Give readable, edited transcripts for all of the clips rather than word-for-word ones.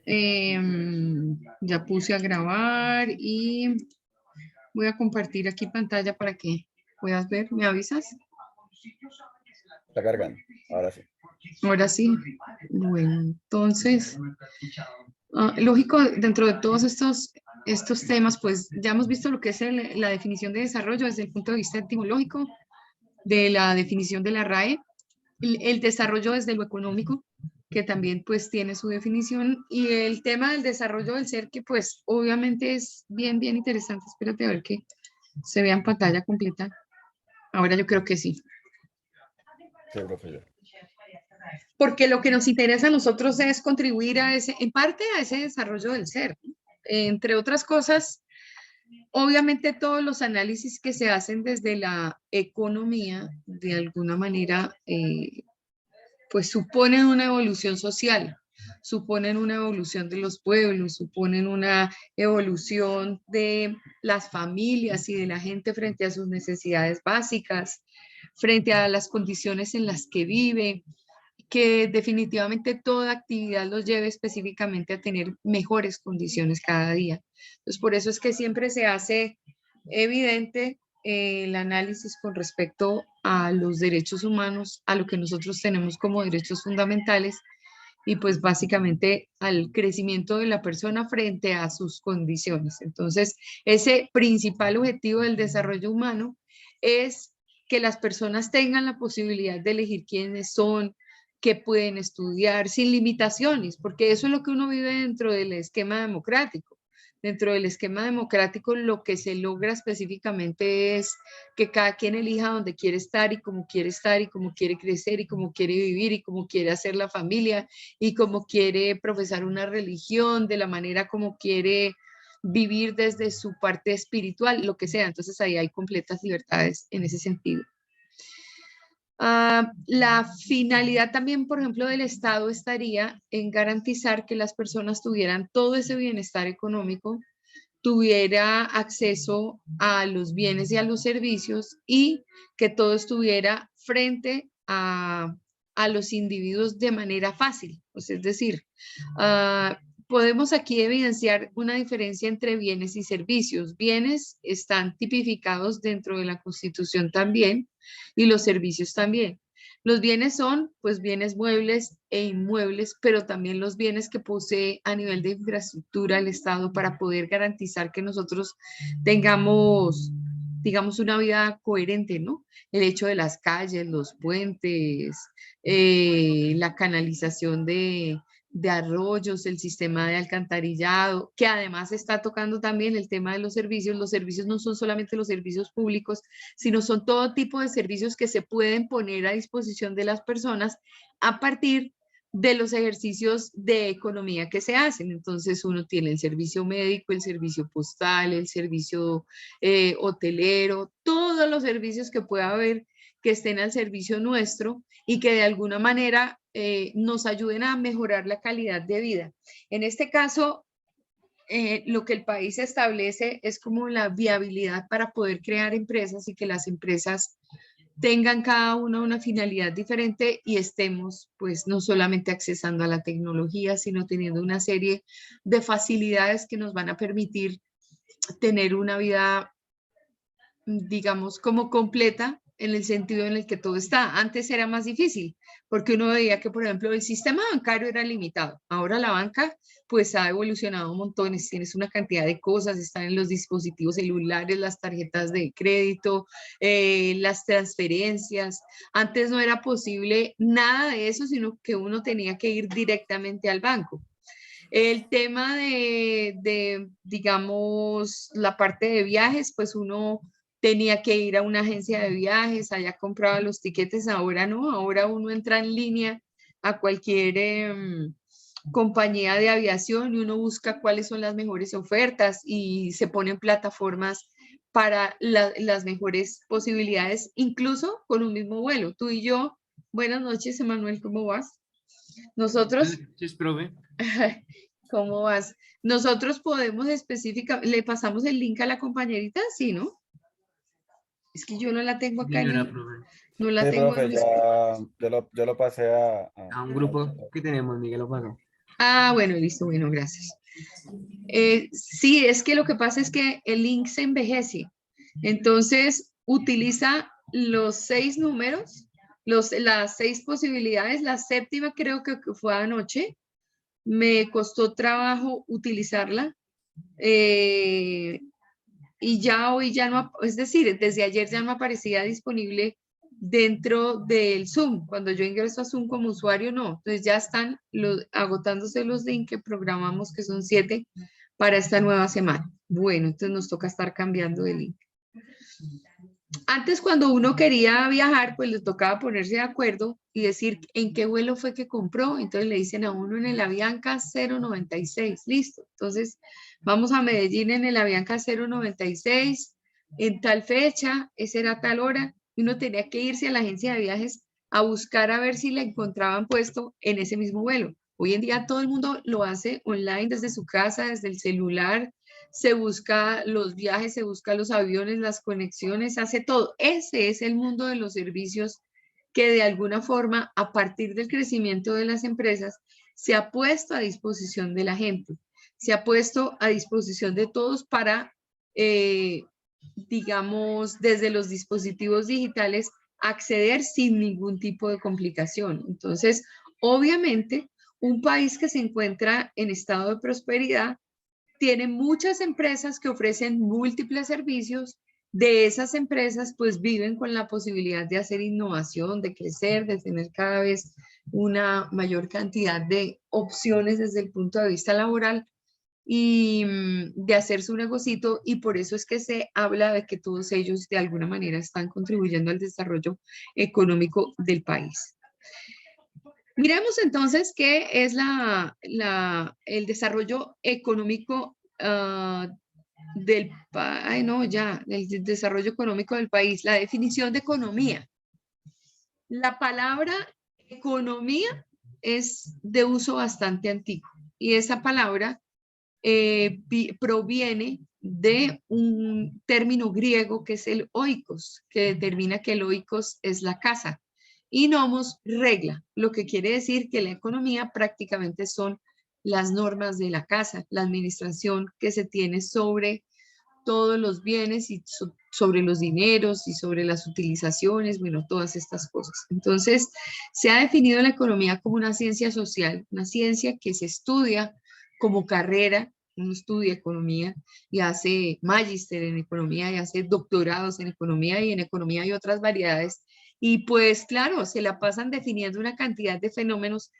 Ya puse a grabar y voy a compartir aquí pantalla para que puedas ver. ¿Me avisas? Está cargando, ahora sí. Ahora sí. Bueno, entonces, lógico, dentro de todos estos temas, pues ya hemos visto lo que es la definición de desarrollo desde el punto de vista etimológico, de la definición de la RAE, el desarrollo desde lo económico, que también pues tiene su definición, y el tema del desarrollo del ser, que pues obviamente es bien, bien interesante. Espérate a ver que se vea en pantalla completa. Ahora yo creo que sí. Sí, profe, yo. Porque lo que nos interesa a nosotros es contribuir a ese, en parte a ese desarrollo del ser. Entre otras cosas, obviamente todos los análisis que se hacen desde la economía, de alguna manera, pues suponen una evolución social, suponen una evolución de los pueblos, suponen una evolución de las familias y de la gente frente a sus necesidades básicas, frente a las condiciones en las que vive, que definitivamente toda actividad los lleve específicamente a tener mejores condiciones cada día. Entonces, por eso es que siempre se hace evidente el análisis con respecto a los derechos humanos, a lo que nosotros tenemos como derechos fundamentales y pues básicamente al crecimiento de la persona frente a sus condiciones. Entonces, ese principal objetivo del desarrollo humano es que las personas tengan la posibilidad de elegir quiénes son, qué pueden estudiar sin limitaciones, porque eso es lo que uno vive dentro del esquema democrático. Dentro del esquema democrático lo que se logra específicamente es que cada quien elija dónde quiere estar y cómo quiere estar y cómo quiere crecer y cómo quiere vivir y cómo quiere hacer la familia y cómo quiere profesar una religión, de la manera como quiere vivir desde su parte espiritual, lo que sea. Entonces ahí hay completas libertades en ese sentido. La finalidad también, por ejemplo, del Estado estaría en garantizar que las personas tuvieran todo ese bienestar económico, tuviera acceso a los bienes y a los servicios y que todo estuviera frente a los individuos de manera fácil. Pues es decir, podemos aquí evidenciar una diferencia entre bienes y servicios. Bienes están tipificados dentro de la Constitución también y los servicios también. Los bienes son, pues, bienes muebles e inmuebles, pero también los bienes que posee a nivel de infraestructura el Estado para poder garantizar que nosotros tengamos, digamos, una vida coherente, ¿no? El hecho de las calles, los puentes, la canalización de arroyos, el sistema de alcantarillado, que además está tocando también el tema de los servicios. Los servicios no son solamente los servicios públicos, sino son todo tipo de servicios que se pueden poner a disposición de las personas a partir de los ejercicios de economía que se hacen. Entonces uno tiene el servicio médico, el servicio postal, el servicio hotelero, todos los servicios que pueda haber que estén al servicio nuestro y que de alguna manera nos ayuden a mejorar la calidad de vida. En este caso, lo que el país establece es como la viabilidad para poder crear empresas y que las empresas tengan cada una finalidad diferente y estemos pues no solamente accesando a la tecnología, sino teniendo una serie de facilidades que nos van a permitir tener una vida, digamos, como completa en el sentido en el que todo está. Antes era más difícil porque uno veía que, por ejemplo, el sistema bancario era limitado. Ahora la banca pues ha evolucionado montones, tienes una cantidad de cosas, están en los dispositivos celulares, las tarjetas de crédito, las transferencias. Antes no era posible nada de eso, sino que uno tenía que ir directamente al banco. El tema digamos, la parte de viajes, pues uno tenía que ir a una agencia de viajes, allá compraba los tiquetes, ahora no, ahora uno entra en línea a cualquier compañía de aviación y uno busca cuáles son las mejores ofertas y se ponen plataformas para las mejores posibilidades, incluso con un mismo vuelo. Tú y yo, buenas noches, Emanuel, ¿cómo vas? Nosotros, Sí, profe. ¿cómo vas? Nosotros podemos específicamente, le pasamos el link a la compañerita, sí, ¿no? Es que yo no la tengo acá, Señora, profe. no la Sí, tengo profe, en ya yo lo pasé A un grupo al- que tenemos, Miguel lo pasó. Ah, bueno, listo, bueno, gracias. Sí, es que lo que pasa es que el link se envejece. Entonces, utiliza los 6 números, las 6 posibilidades. La séptima creo que fue anoche. Me costó trabajo utilizarla. eh, y ya hoy ya no, es decir, desde ayer ya no aparecía disponible dentro del Zoom. Cuando yo ingreso a Zoom como usuario, no. Entonces ya están agotándose los links que programamos, que son 7 para esta nueva semana. Bueno, entonces nos toca estar cambiando de link. Antes, cuando uno quería viajar, pues le tocaba ponerse de acuerdo y decir en qué vuelo fue que compró. Entonces le dicen a uno en el Avianca 096, listo. Entonces vamos a Medellín en el Avianca 096, en tal fecha, esa era tal hora. Y uno tenía que irse a la agencia de viajes a buscar a ver si le encontraban puesto en ese mismo vuelo. Hoy en día todo el mundo lo hace online desde su casa, desde el celular, se busca los viajes, se busca los aviones, las conexiones, hace todo. Ese es el mundo de los servicios que de alguna forma, a partir del crecimiento de las empresas, se ha puesto a disposición de la gente, se ha puesto a disposición de todos para, digamos, desde los dispositivos digitales, acceder sin ningún tipo de complicación. Entonces, obviamente, un país que se encuentra en estado de prosperidad tiene muchas empresas que ofrecen múltiples servicios. De esas empresas, pues viven con la posibilidad de hacer innovación, de crecer, de tener cada vez una mayor cantidad de opciones desde el punto de vista laboral y de hacer su negocito, y por eso es que se habla de que todos ellos de alguna manera están contribuyendo al desarrollo económico del país. Miremos entonces qué es el desarrollo económico del desarrollo económico del país. La definición de economía. La palabra economía es de uso bastante antiguo y esa palabra proviene de un término griego que es el oikos, que determina que el oikos es la casa, y nomos, regla, lo que quiere decir que la economía prácticamente son las normas de la casa, la administración que se tiene sobre todos los bienes y sobre los dineros y sobre las utilizaciones, bueno, todas estas cosas. Entonces, se ha definido la economía como una ciencia social, una ciencia que se estudia como carrera. Uno estudia economía y hace magíster en economía y hace doctorados en economía, y en economía hay otras variedades. Y pues claro, se la pasan definiendo una cantidad de fenómenos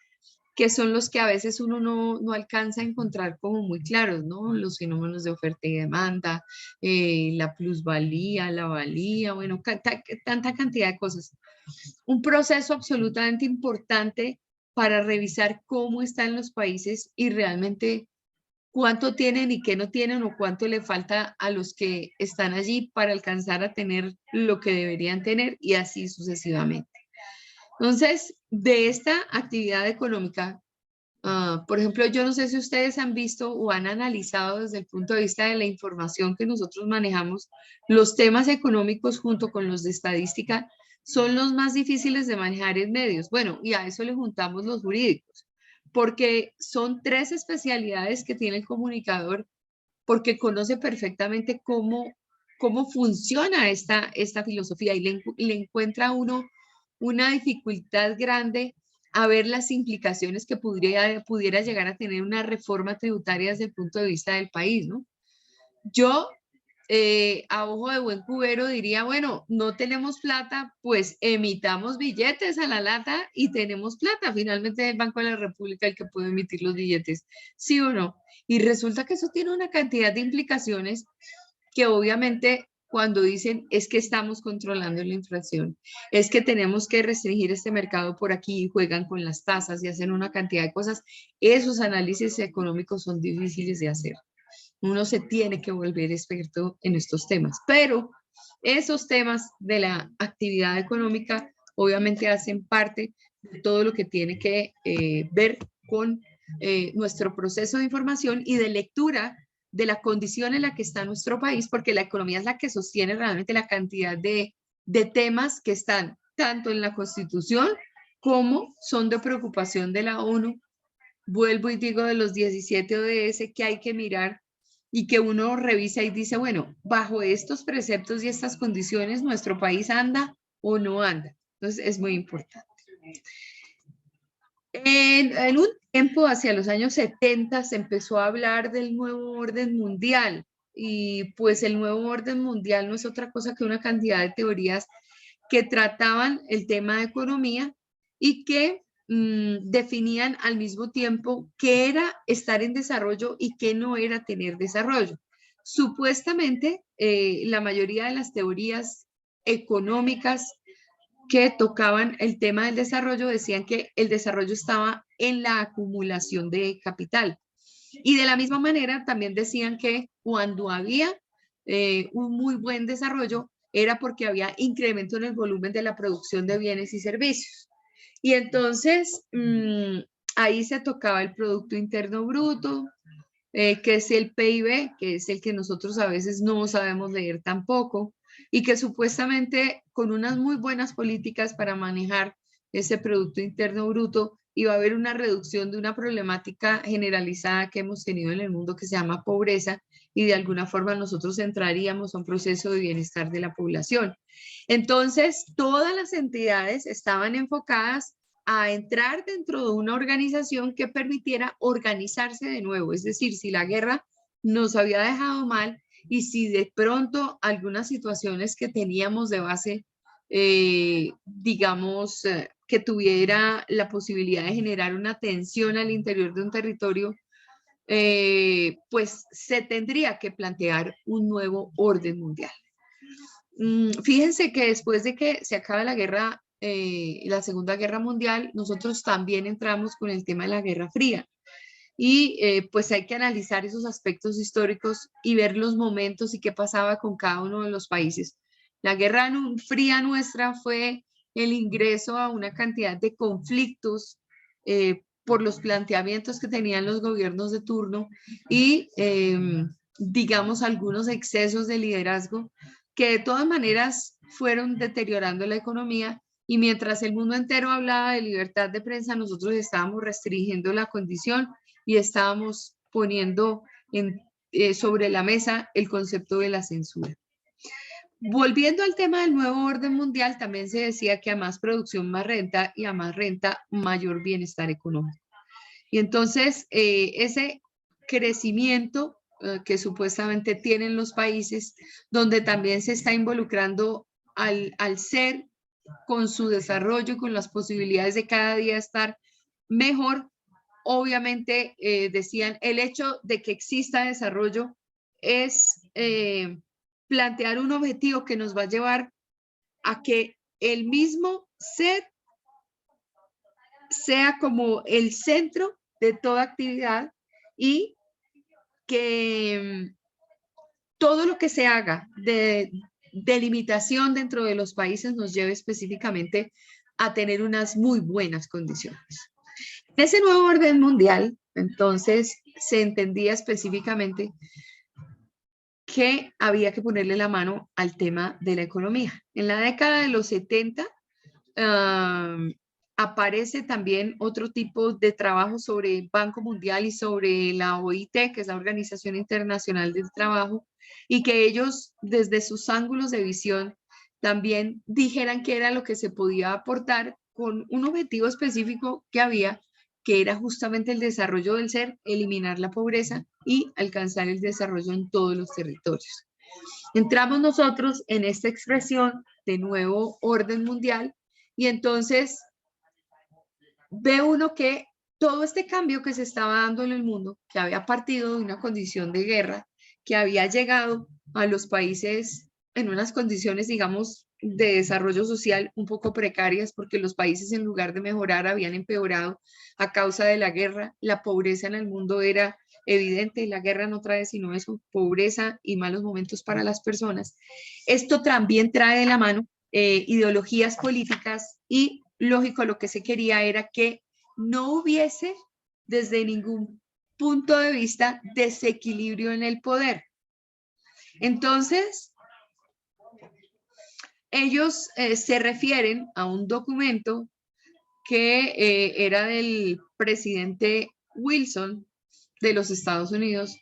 que son los que a veces uno no alcanza a encontrar como muy claros, ¿no? Los fenómenos de oferta y demanda, la plusvalía, la valía, bueno, tanta cantidad de cosas. Un proceso absolutamente importante para revisar cómo están los países y realmente cuánto tienen y qué no tienen, o cuánto le falta a los que están allí para alcanzar a tener lo que deberían tener, y así sucesivamente. Entonces, de esta actividad económica, por ejemplo, yo no sé si ustedes han visto o han analizado desde el punto de vista de la información que nosotros manejamos, los temas económicos junto con los de estadística son los más difíciles de manejar en medios. Bueno, y a eso le juntamos los jurídicos, porque son 3 especialidades que tiene el comunicador, porque conoce perfectamente cómo funciona esta filosofía, y le encuentra a uno una dificultad grande a ver las implicaciones que pudiera llegar a tener una reforma tributaria desde el punto de vista del país, ¿no? Yo, a ojo de buen cubero, diría, bueno, no tenemos plata, pues emitamos billetes a la lata y tenemos plata. Finalmente es el Banco de la República el que puede emitir los billetes, ¿sí o no? Y resulta que eso tiene una cantidad de implicaciones que obviamente cuando dicen es que estamos controlando la inflación, es que tenemos que restringir este mercado por aquí, y juegan con las tasas y hacen una cantidad de cosas, esos análisis económicos son difíciles de hacer. Uno se tiene que volver experto en estos temas, pero esos temas de la actividad económica obviamente hacen parte de todo lo que tiene que ver con nuestro proceso de información y de lectura de la condición en la que está nuestro país, porque la economía es la que sostiene realmente la cantidad de temas que están tanto en la Constitución como son de preocupación de la ONU vuelvo y digo de los 17 ODS que hay que mirar y que uno revisa y dice, bueno, bajo estos preceptos y estas condiciones, ¿nuestro país anda o no anda? Entonces, es muy importante. En un tiempo, hacia los años 70, se empezó a hablar del nuevo orden mundial y pues el nuevo orden mundial no es otra cosa que una cantidad de teorías que trataban el tema de economía y que definían al mismo tiempo qué era estar en desarrollo y qué no era tener desarrollo. Supuestamente, la mayoría de las teorías económicas que tocaban el tema del desarrollo decían que el desarrollo estaba en la acumulación de capital. Y de la misma manera también decían que cuando había un muy buen desarrollo era porque había incremento en el volumen de la producción de bienes y servicios. Y entonces ahí se tocaba el Producto Interno Bruto, que es el PIB, que es el que nosotros a veces no sabemos leer tampoco, y que supuestamente con unas muy buenas políticas para manejar ese Producto Interno Bruto iba a haber una reducción de una problemática generalizada que hemos tenido en el mundo que se llama pobreza, y de alguna forma nosotros entraríamos a un proceso de bienestar de la población. Entonces, todas las entidades estaban enfocadas a entrar dentro de una organización que permitiera organizarse de nuevo. Es decir, si la guerra nos había dejado mal y si de pronto algunas situaciones que teníamos de base, digamos, que tuviera la posibilidad de generar una tensión al interior de un territorio, pues se tendría que plantear un nuevo orden mundial. Fíjense que después de que se acaba la guerra, la Segunda Guerra Mundial, nosotros también entramos con el tema de la Guerra Fría. Y pues hay que analizar esos aspectos históricos y ver los momentos y qué pasaba con cada uno de los países. La Guerra Fría nuestra fue el ingreso a una cantidad de conflictos por los planteamientos que tenían los gobiernos de turno y, digamos, algunos excesos de liderazgo que de todas maneras fueron deteriorando la economía, y mientras el mundo entero hablaba de libertad de prensa, nosotros estábamos restringiendo la condición y estábamos poniendo sobre la mesa el concepto de la censura. Volviendo al tema del nuevo orden mundial, también se decía que a más producción, más renta, y a más renta, mayor bienestar económico. Y entonces, ese crecimiento que supuestamente tienen los países, donde también se está involucrando al ser con su desarrollo y con las posibilidades de cada día estar mejor, obviamente decían, el hecho de que exista desarrollo es plantear un objetivo que nos va a llevar a que el mismo ser sea como el centro de toda actividad y que todo lo que se haga de delimitación dentro de los países nos lleve específicamente a tener unas muy buenas condiciones. En ese nuevo orden mundial, entonces, se entendía específicamente que había que ponerle la mano al tema de la economía. En la década de los 70, aparece también otro tipo de trabajo sobre el Banco Mundial y sobre la OIT, que es la Organización Internacional del Trabajo, y que ellos, desde sus ángulos de visión, también dijeran qué era lo que se podía aportar con un objetivo específico que había, que era justamente el desarrollo del ser, eliminar la pobreza y alcanzar el desarrollo en todos los territorios. Entramos nosotros en esta expresión de nuevo orden mundial y entonces ve uno que todo este cambio que se estaba dando en el mundo, que había partido de una condición de guerra, que había llegado a los países en unas condiciones, digamos, de desarrollo social un poco precarias, porque los países en lugar de mejorar habían empeorado a causa de la guerra. La pobreza en el mundo era evidente, la guerra no trae sino eso, pobreza y malos momentos para las personas. Esto también trae de la mano ideologías políticas y lógico, lo que se quería era que no hubiese desde ningún punto de vista desequilibrio en el poder. Entonces, ellos se refieren a un documento que era del presidente Wilson de los Estados Unidos,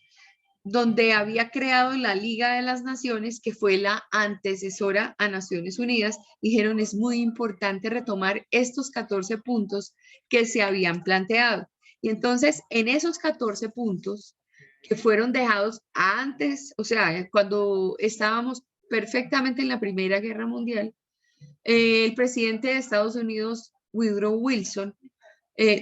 donde había creado la Liga de las Naciones, que fue la antecesora a Naciones Unidas. Dijeron, es muy importante retomar estos 14 puntos que se habían planteado. Y entonces, en esos 14 puntos que fueron dejados antes, o sea, cuando estábamos perfectamente en la Primera Guerra Mundial, el presidente de Estados Unidos, Woodrow Wilson,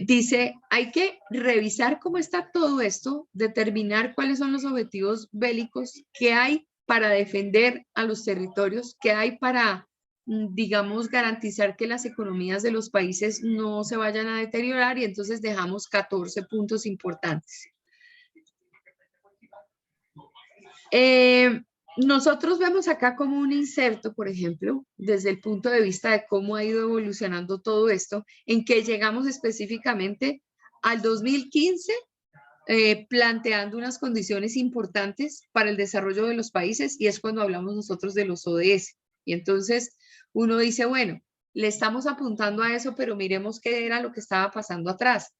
dice, hay que revisar cómo está todo esto, determinar cuáles son los objetivos bélicos que hay para defender a los territorios, que hay para, digamos, garantizar que las economías de los países no se vayan a deteriorar, y entonces dejamos 14 puntos importantes. Nosotros vemos acá como un inserto, por ejemplo, desde el punto de vista de cómo ha ido evolucionando todo esto, en que llegamos específicamente al 2015, planteando unas condiciones importantes para el desarrollo de los países, y es cuando hablamos nosotros de los ODS. Y entonces uno dice, bueno, le estamos apuntando a eso, pero miremos qué era lo que estaba pasando atrás.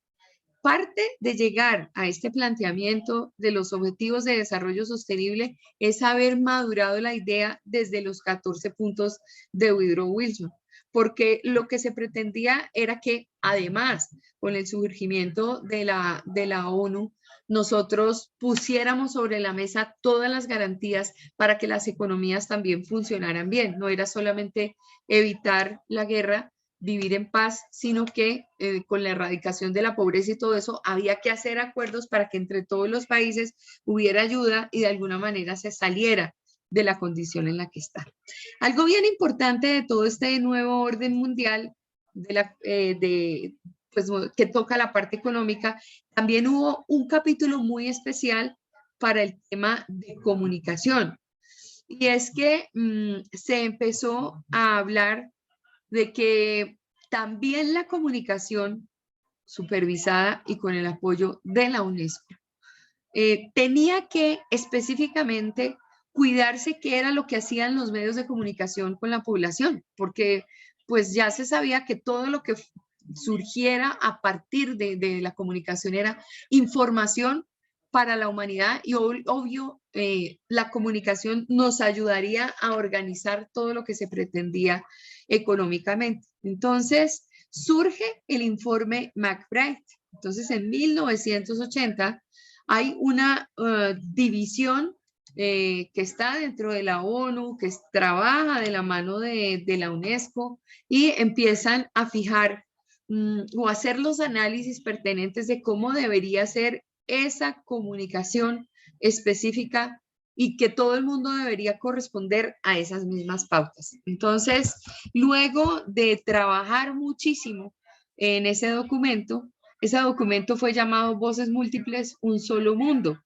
Parte de llegar a este planteamiento de los objetivos de desarrollo sostenible es haber madurado la idea desde los 14 puntos de Woodrow Wilson, porque lo que se pretendía era que, además, con el surgimiento de la ONU, nosotros pusiéramos sobre la mesa todas las garantías para que las economías también funcionaran bien. No era solamente evitar la guerra, vivir en paz, sino que con la erradicación de la pobreza y todo eso, había que hacer acuerdos para que entre todos los países hubiera ayuda y de alguna manera se saliera de la condición en la que está. Algo bien importante de todo este nuevo orden mundial pues, que toca la parte económica, también hubo un capítulo muy especial para el tema de comunicación. Y es que se empezó a hablar de que también la comunicación supervisada y con el apoyo de la UNESCO tenía que específicamente cuidarse qué era lo que hacían los medios de comunicación con la población, porque pues ya se sabía que todo lo que surgiera a partir de la comunicación era información para la humanidad, y obvio, la comunicación nos ayudaría a organizar todo lo que se pretendía económicamente. Entonces, surge el informe McBride. Entonces, en 1980 hay una división que está dentro de la ONU, que trabaja de la mano de la UNESCO, y empiezan a fijar o hacer los análisis pertinentes de cómo debería ser esa comunicación específica y que todo el mundo debería corresponder a esas mismas pautas. Entonces, luego de trabajar muchísimo en ese documento fue llamado Voces Múltiples, un solo mundo.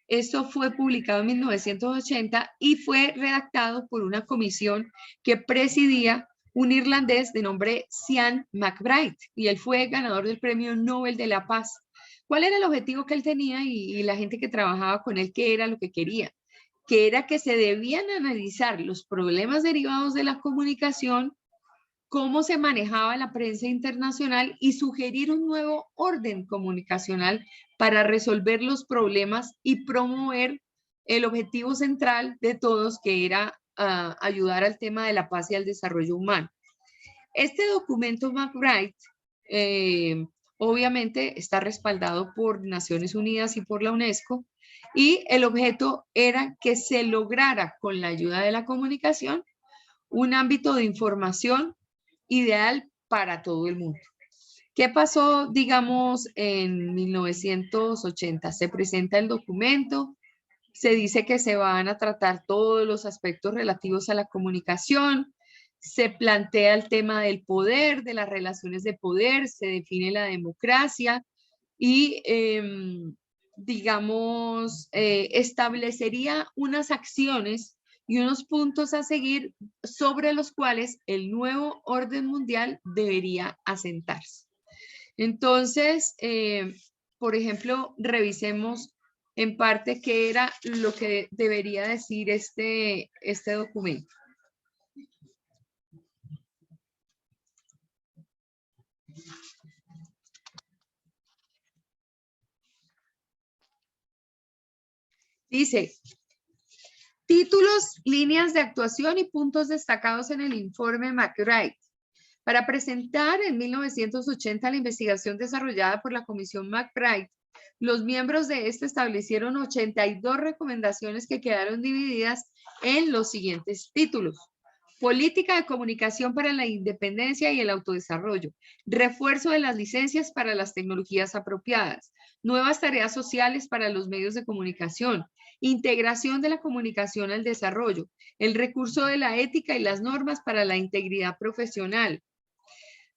Esto fue publicado en 1980 y fue redactado por una comisión que presidía un irlandés de nombre Cian McBride, y él fue ganador del Premio Nobel de la Paz. ¿Cuál era el objetivo que él tenía y la gente que trabajaba con él, qué era lo que quería? Que era que se debían analizar los problemas derivados de la comunicación, cómo se manejaba la prensa internacional y sugerir un nuevo orden comunicacional para resolver los problemas y promover el objetivo central de todos, que era ayudar al tema de la paz y al desarrollo humano. Este documento McBride obviamente está respaldado por Naciones Unidas y por la UNESCO, y el objeto era que se lograra, con la ayuda de la comunicación, un ámbito de información ideal para todo el mundo. ¿Qué pasó, digamos, en 1980? Se presenta el documento, se dice que se van a tratar todos los aspectos relativos a la comunicación, se plantea el tema del poder, de las relaciones de poder, se define la democracia y, digamos, establecería unas acciones y unos puntos a seguir sobre los cuales el nuevo orden mundial debería asentarse. Entonces, por ejemplo, revisemos en parte qué era lo que debería decir este documento. Dice, títulos, líneas de actuación y puntos destacados en el informe McBride. Para presentar en 1980 la investigación desarrollada por la Comisión McBride, los miembros de este establecieron 82 recomendaciones que quedaron divididas en los siguientes títulos. Política de comunicación para la independencia y el autodesarrollo. Refuerzo de las licencias para las tecnologías apropiadas. Nuevas tareas sociales para los medios de comunicación. Integración de la comunicación al desarrollo. El recurso de la ética y las normas para la integridad profesional.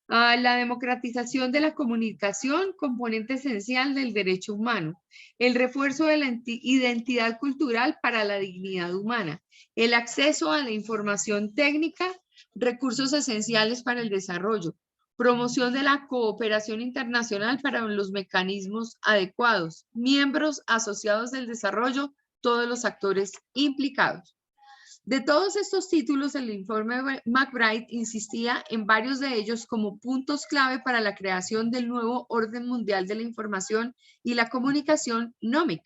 La democratización de la comunicación, componente esencial del derecho humano. El refuerzo de la identidad cultural para la dignidad humana. El acceso a la información técnica, recursos esenciales para el desarrollo. Promoción de la cooperación internacional para los mecanismos adecuados. Miembros asociados del desarrollo, todos los actores implicados. De todos estos títulos, el informe McBride insistía en varios de ellos como puntos clave para la creación del nuevo orden mundial de la información y la comunicación, NOMIC.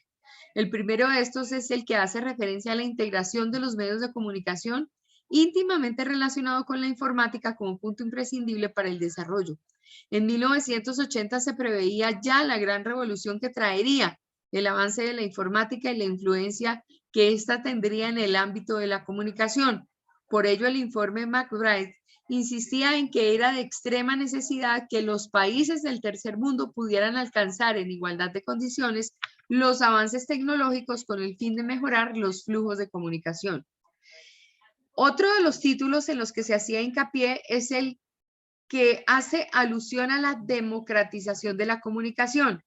El primero de estos es el que hace referencia a la integración de los medios de comunicación íntimamente relacionado con la informática como punto imprescindible para el desarrollo. En 1980 se preveía ya la gran revolución que traería el avance de la informática y la influencia que ésta tendría en el ámbito de la comunicación. Por ello, el informe McBride insistía en que era de extrema necesidad que los países del tercer mundo pudieran alcanzar en igualdad de condiciones los avances tecnológicos con el fin de mejorar los flujos de comunicación. Otro de los títulos en los que se hacía hincapié es el que hace alusión a la democratización de la comunicación.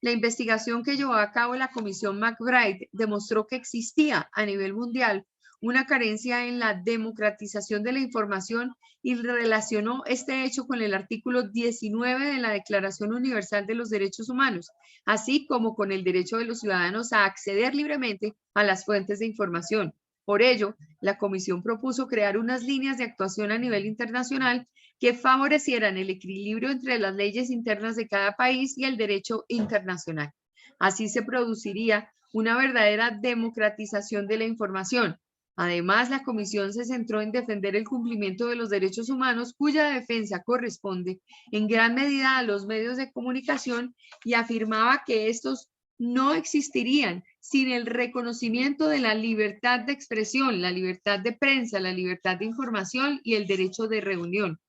La investigación que llevó a cabo la Comisión McBride demostró que existía a nivel mundial una carencia en la democratización de la información y relacionó este hecho con el artículo 19 de la Declaración Universal de los Derechos Humanos, así como con el derecho de los ciudadanos a acceder libremente a las fuentes de información. Por ello, la Comisión propuso crear unas líneas de actuación a nivel internacional que favorecieran el equilibrio entre las leyes internas de cada país y el derecho internacional. Así se produciría una verdadera democratización de la información. Además, la Comisión se centró en defender el cumplimiento de los derechos humanos, cuya defensa corresponde en gran medida a los medios de comunicación, y afirmaba que estos no existirían sin el reconocimiento de la libertad de expresión, la libertad de prensa, la libertad de información y el derecho de reunión.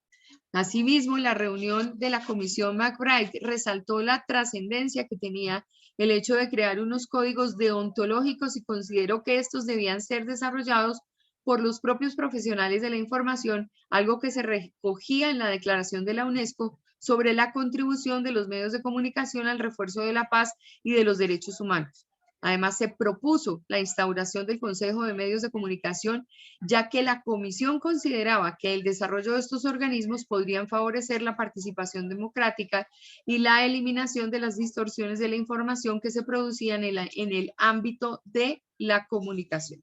Asimismo, la reunión de la Comisión McBride resaltó la trascendencia que tenía el hecho de crear unos códigos deontológicos y consideró que estos debían ser desarrollados por los propios profesionales de la información, algo que se recogía en la Declaración de la UNESCO sobre la contribución de los medios de comunicación al refuerzo de la paz y de los derechos humanos. Además, se propuso la instauración del Consejo de Medios de Comunicación, ya que la Comisión consideraba que el desarrollo de estos organismos podrían favorecer la participación democrática y la eliminación de las distorsiones de la información que se producían en el ámbito de la comunicación.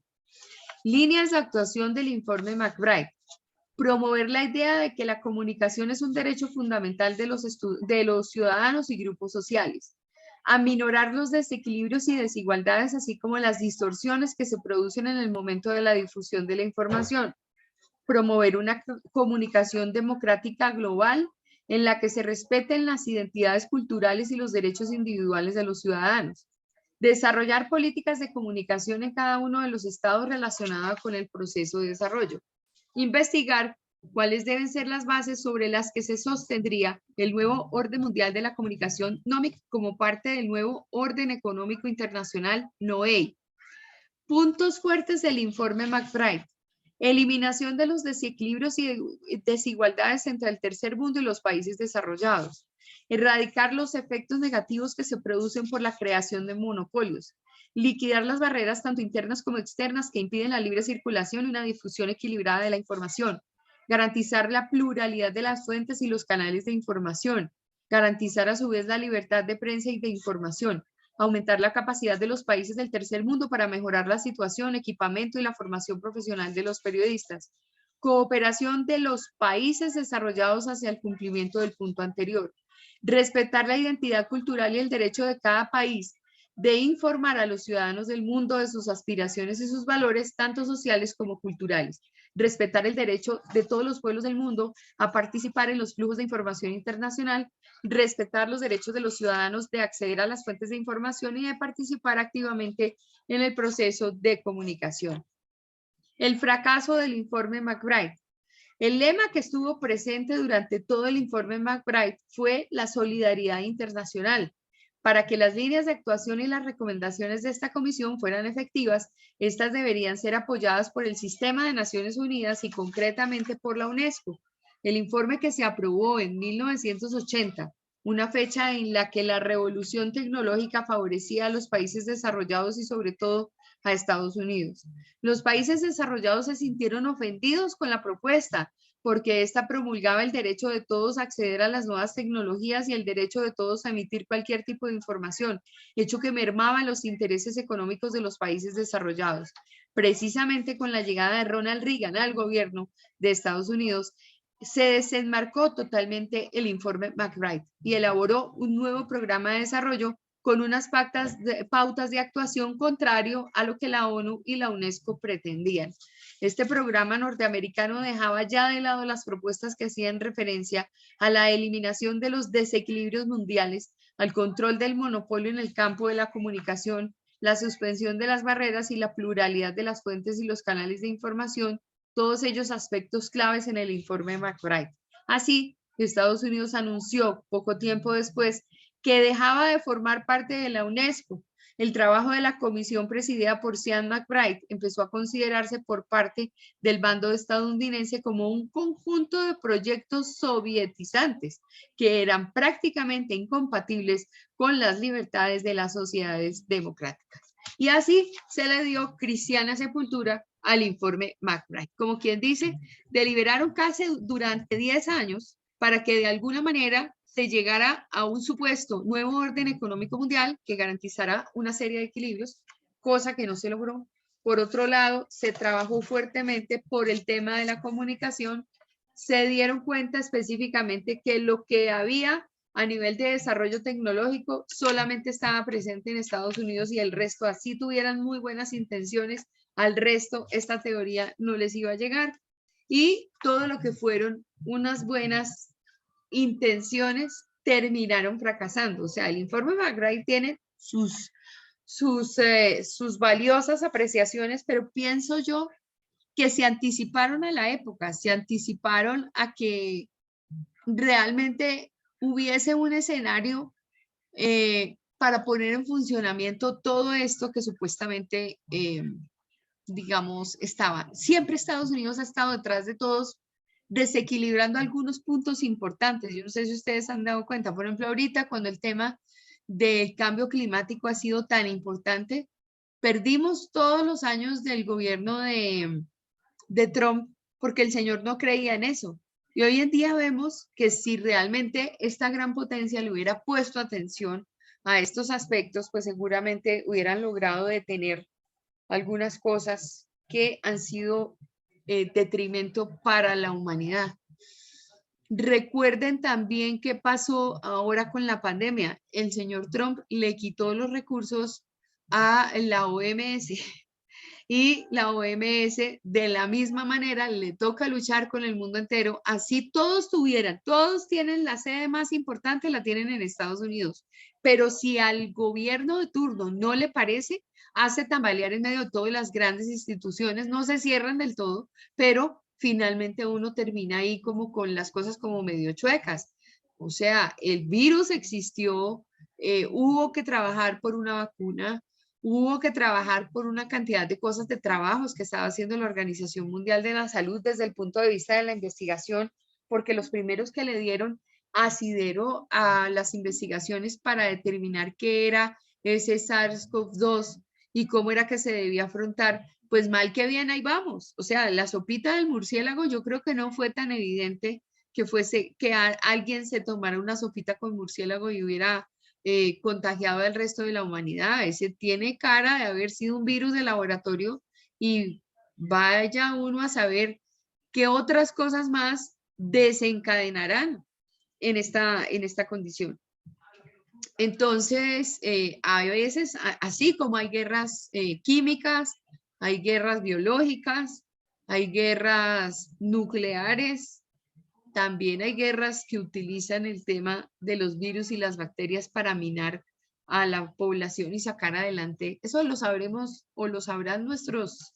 Líneas de actuación del informe McBride. Promover la idea de que la comunicación es un derecho fundamental de los ciudadanos y grupos sociales. Aminorar los desequilibrios y desigualdades, así como las distorsiones que se producen en el momento de la difusión de la información. Promover una comunicación democrática global en la que se respeten las identidades culturales y los derechos individuales de los ciudadanos. Desarrollar políticas de comunicación en cada uno de los estados relacionadas con el proceso de desarrollo. Investigar cuáles deben ser las bases sobre las que se sostendría el nuevo orden mundial de la comunicación NOMIC como parte del nuevo orden económico internacional NOEI. Puntos fuertes del informe McBride. Eliminación de los desequilibrios y desigualdades entre el tercer mundo y los países desarrollados. Erradicar los efectos negativos que se producen por la creación de monopolios. Liquidar las barreras tanto internas como externas que impiden la libre circulación y una difusión equilibrada de la información. Garantizar la pluralidad de las fuentes y los canales de información. Garantizar a su vez la libertad de prensa y de información. Aumentar la capacidad de los países del tercer mundo para mejorar la situación, equipamiento y la formación profesional de los periodistas. Cooperación de los países desarrollados hacia el cumplimiento del punto anterior. Respetar la identidad cultural y el derecho de cada país. de informar a los ciudadanos del mundo de sus aspiraciones y sus valores, tanto sociales como culturales, respetar el derecho de todos los pueblos del mundo a participar en los flujos de información internacional, respetar los derechos de los ciudadanos de acceder a las fuentes de información y de participar activamente en el proceso de comunicación. El fracaso del informe McBride. El lema que estuvo presente durante todo el informe McBride fue la solidaridad internacional. Para que las líneas de actuación y las recomendaciones de esta comisión fueran efectivas, estas deberían ser apoyadas por el Sistema de Naciones Unidas y concretamente por la UNESCO. El informe que se aprobó en 1980, una fecha en la que la revolución tecnológica favorecía a los países desarrollados y sobre todo a Estados Unidos. Los países desarrollados se sintieron ofendidos con la propuesta porque ésta promulgaba el derecho de todos a acceder a las nuevas tecnologías y el derecho de todos a emitir cualquier tipo de información, hecho que mermaba los intereses económicos de los países desarrollados. Precisamente con la llegada de Ronald Reagan al gobierno de Estados Unidos, se desenmarcó totalmente el informe McBride y elaboró un nuevo programa de desarrollo con unas pautas de actuación contrario a lo que la ONU y la UNESCO pretendían. Este programa norteamericano dejaba ya de lado las propuestas que hacían referencia a la eliminación de los desequilibrios mundiales, al control del monopolio en el campo de la comunicación, la suspensión de las barreras y la pluralidad de las fuentes y los canales de información, todos ellos aspectos claves en el informe McBride. Así, Estados Unidos anunció poco tiempo después que dejaba de formar parte de la UNESCO. El trabajo de la comisión presidida por Sean McBride empezó a considerarse por parte del bando estadounidense como un conjunto de proyectos sovietizantes que eran prácticamente incompatibles con las libertades de las sociedades democráticas. Y así se le dio cristiana sepultura al informe McBride. Como quien dice, deliberaron casi durante 10 años para que de alguna manera se llegara a un supuesto nuevo orden económico mundial que garantizará una serie de equilibrios, cosa que no se logró. Por otro lado, se trabajó fuertemente por el tema de la comunicación. Se dieron cuenta específicamente que lo que había a nivel de desarrollo tecnológico solamente estaba presente en Estados Unidos y el resto, así tuvieran muy buenas intenciones, al resto esta teoría no les iba a llegar. Y todo lo que fueron unas buenas intenciones terminaron fracasando. O sea, el informe McBride tiene sus valiosas apreciaciones, pero pienso yo que se anticiparon a la época, se anticiparon a que realmente hubiese un escenario para poner en funcionamiento todo esto que supuestamente, digamos, estaba. Siempre Estados Unidos ha estado detrás de todos, desequilibrando algunos puntos importantes. Yo no sé si ustedes han dado cuenta, por ejemplo, ahorita cuando el tema del cambio climático ha sido tan importante, perdimos todos los años del gobierno de Trump porque el señor no creía en eso. Y hoy en día vemos que si realmente esta gran potencia le hubiera puesto atención a estos aspectos, pues seguramente hubieran logrado detener algunas cosas que han sido detrimento para la humanidad. Recuerden también qué pasó ahora con la pandemia. El señor Trump le quitó los recursos a la OMS y la OMS de la misma manera le toca luchar con el mundo entero. Así todos tienen la sede más importante, la tienen en Estados Unidos. Pero si al gobierno de turno no le parece, hace tambalear en medio de todas las grandes instituciones, no se cierran del todo, pero finalmente uno termina ahí como con las cosas como medio chuecas. O sea, el virus existió, hubo que trabajar por una vacuna, hubo que trabajar por una cantidad de cosas, de trabajos que estaba haciendo la Organización Mundial de la Salud desde el punto de vista de la investigación, porque los primeros que le dieron asidero a las investigaciones para determinar qué era ese SARS-CoV-2 y cómo era que se debía afrontar, pues mal que bien ahí vamos. O sea, la sopita del murciélago yo creo que no fue tan evidente que fuese que alguien se tomara una sopita con murciélago y hubiera contagiado al resto de la humanidad. Ese tiene cara de haber sido un virus de laboratorio y vaya uno a saber qué otras cosas más desencadenarán en esta condición. Entonces, a veces, así como hay guerras químicas, hay guerras biológicas, hay guerras nucleares, también hay guerras que utilizan el tema de los virus y las bacterias para minar a la población y sacar adelante. Eso lo sabremos o lo sabrán nuestros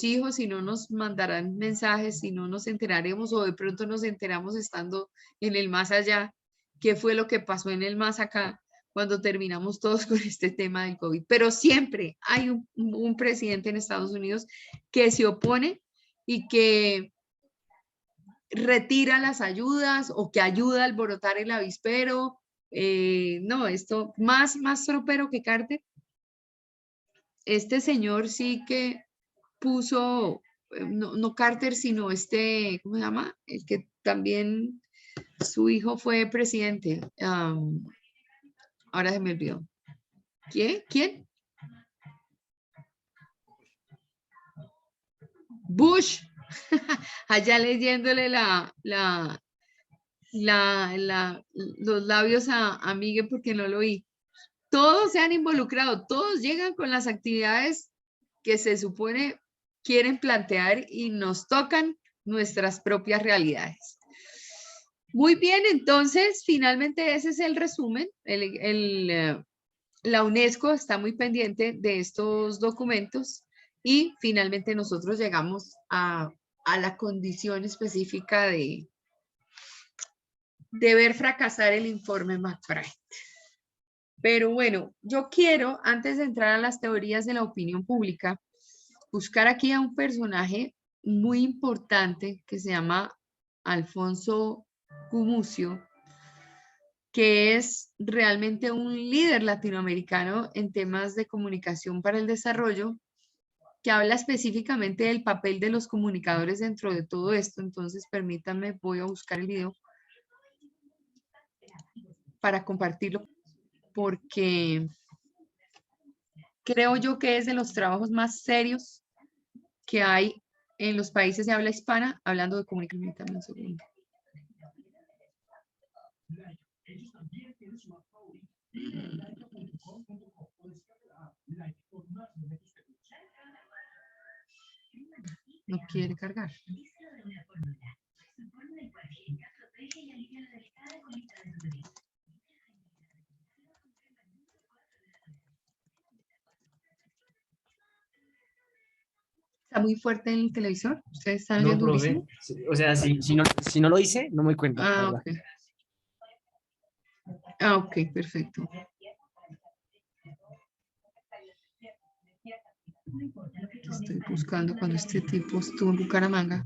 hijos, si no nos mandarán mensajes, si no nos enteraremos o de pronto nos enteramos estando en el más allá, qué fue lo que pasó en el más acá cuando terminamos todos con este tema del COVID. Pero siempre hay un presidente en Estados Unidos que se opone y que retira las ayudas o que ayuda a alborotar el avispero. No, esto más tropero que Carter. Este señor sí que puso, no Carter, sino ¿cómo se llama? El que también su hijo fue presidente. Ahora se me olvidó. ¿Quién? Bush. Allá leyéndole los labios a Miguel porque no lo oí. Todos se han involucrado, todos llegan con las actividades que se supone quieren plantear y nos tocan nuestras propias realidades. Muy bien, entonces, finalmente ese es el resumen. La UNESCO está muy pendiente de estos documentos y finalmente nosotros llegamos a la condición específica de ver fracasar el informe McBride. Pero bueno, yo quiero, antes de entrar a las teorías de la opinión pública, buscar aquí a un personaje muy importante que se llama Alfonso Gumucio, que es realmente un líder latinoamericano en temas de comunicación para el desarrollo, que habla específicamente del papel de los comunicadores dentro de todo esto. Entonces, permítanme, voy a buscar el video para compartirlo, porque creo yo que es de los trabajos más serios que hay en los países de habla hispana, hablando de comunicación. También un segundo. No quiere cargar. ¿Está muy fuerte en el televisor? ¿Ustedes están oyendo durísimo? O sea, si no lo hice, no me doy cuenta. Ah, ok. Ah, ok, perfecto. Estoy buscando cuando este tipo estuvo en Bucaramanga.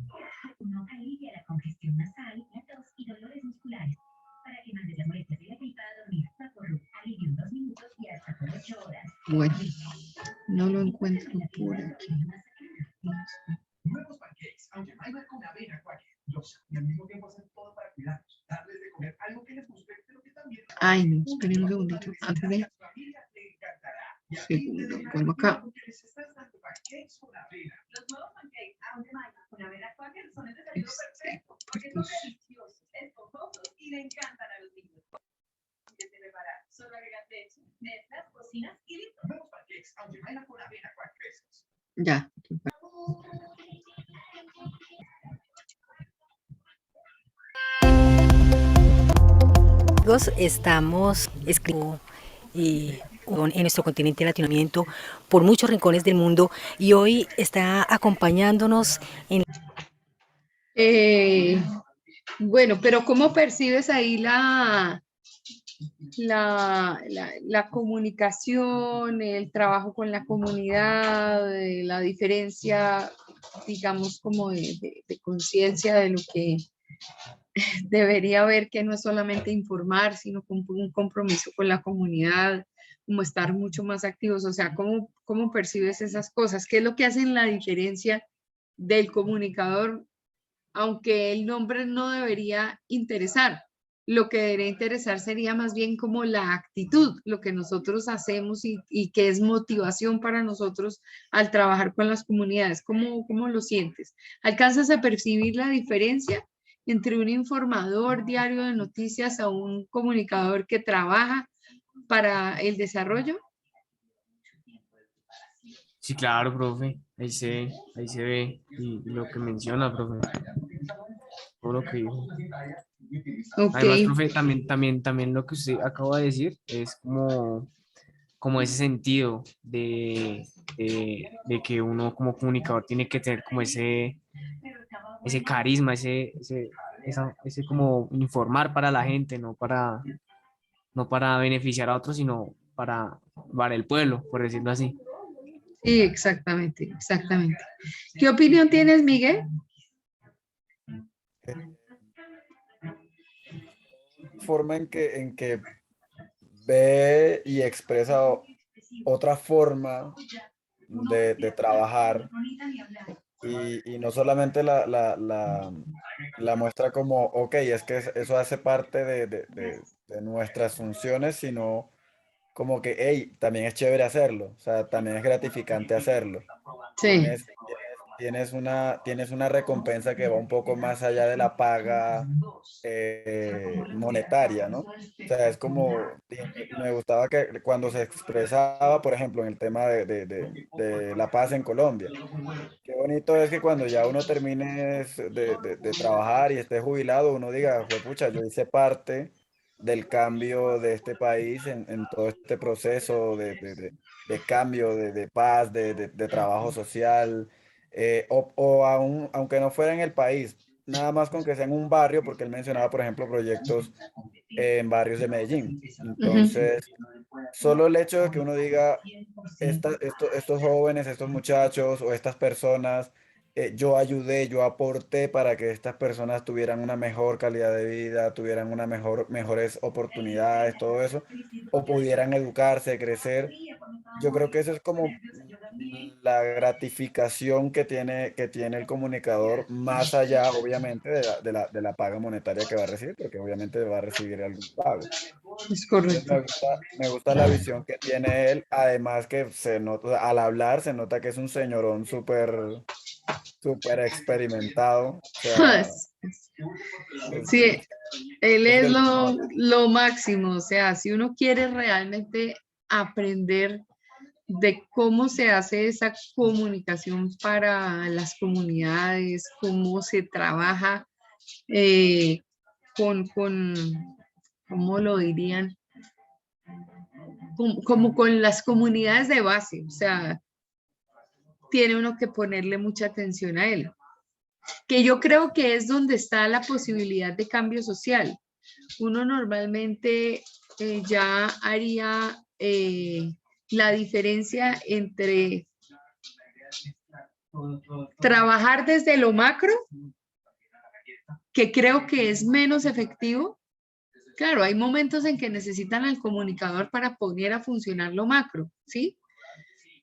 Bueno, no lo encuentro por aquí. Nuevos pancakes, aunque hay con avena, y al mismo tiempo hacen todo para cuidarlos, darles de comer algo que les guste, pero que también. Ay, no, esperen un segundito. Antes de. Segundo, pongo acá. Los nuevos pancakes aún de mayo con avena Quaker son el desayuno perfecto porque son deliciosos, esponjosos y le encantan a los niños. Desde preparar, solo agregar leche, mezclas, cocinas y listo. Nuevos pancakes aún de mayo con avena Quaker. Ya. Estamos escribiendo en nuestro continente latinoamericano por muchos rincones del mundo y hoy está acompañándonos en... Bueno, pero ¿cómo percibes ahí la comunicación, el trabajo con la comunidad, la diferencia, digamos, como de conciencia de lo que debería haber, que no es solamente informar, sino un compromiso con la comunidad, como estar mucho más activos? O sea, ¿cómo percibes esas cosas? ¿Qué es lo que hacen la diferencia del comunicador? Aunque el nombre no debería interesar, lo que debería interesar sería más bien como la actitud, lo que nosotros hacemos y que es motivación para nosotros al trabajar con las comunidades. ¿Cómo lo sientes? ¿Alcanzas a percibir la diferencia entre un informador diario de noticias a un comunicador que trabaja para el desarrollo? Sí, claro, profe. Ahí se ve y lo que menciona, profe. Todo lo que dijo. Ok, Además, profe, también lo que usted acaba de decir es como ese sentido de que uno como comunicador tiene que tener como ese carisma, ese como informar para la gente, no para beneficiar a otros, sino para el pueblo, por decirlo así. sí, exactamente, exactamente. ¿Qué opinión tienes, Miguel? Forma en que ve y expresa otra forma de trabajar y no solamente la muestra como, ok, es que eso hace parte de nuestras funciones, sino como que, hey, también es chévere hacerlo, o sea, también es gratificante hacerlo. Sí, Tienes una recompensa que va un poco más allá de la paga monetaria, ¿no? O sea, es como, me gustaba que cuando se expresaba, por ejemplo, en el tema de la paz en Colombia. Qué bonito es que cuando ya uno termine de trabajar y esté jubilado, uno diga, pucha, yo hice parte del cambio de este país en todo este proceso de cambio, de paz, de trabajo social, aunque no fuera en el país, nada más con que sea en un barrio, porque él mencionaba, por ejemplo, proyectos en barrios de Medellín. ujú, Entonces, solo el hecho de que uno diga, estos jóvenes, estos muchachos o estas personas, yo ayudé, yo aporté para que estas personas tuvieran una mejor calidad de vida, tuvieran mejores oportunidades, todo eso, o pudieran educarse, crecer. Yo creo que eso es como la gratificación que tiene el comunicador, más allá, obviamente, de la paga monetaria que va a recibir, porque obviamente va a recibir algún pago. es Entonces correcto. me gusta la visión que tiene él, además que se nota, o sea, al hablar se nota que es un señorón súper, súper experimentado, o sea, es, Sí, es, él es es del lo máximo, o sea, si uno quiere realmente aprender de cómo se hace esa comunicación para las comunidades, cómo se trabaja eh, con, ¿cómo lo dirían? Como con las comunidades de base, o sea, tiene uno que ponerle mucha atención a él, que yo creo que es donde está la posibilidad de cambio social. Uno normalmente ya haría la diferencia entre trabajar desde lo macro, que creo que es menos efectivo. Claro, hay momentos en que necesitan al comunicador para poner a funcionar lo macro, ¿sí?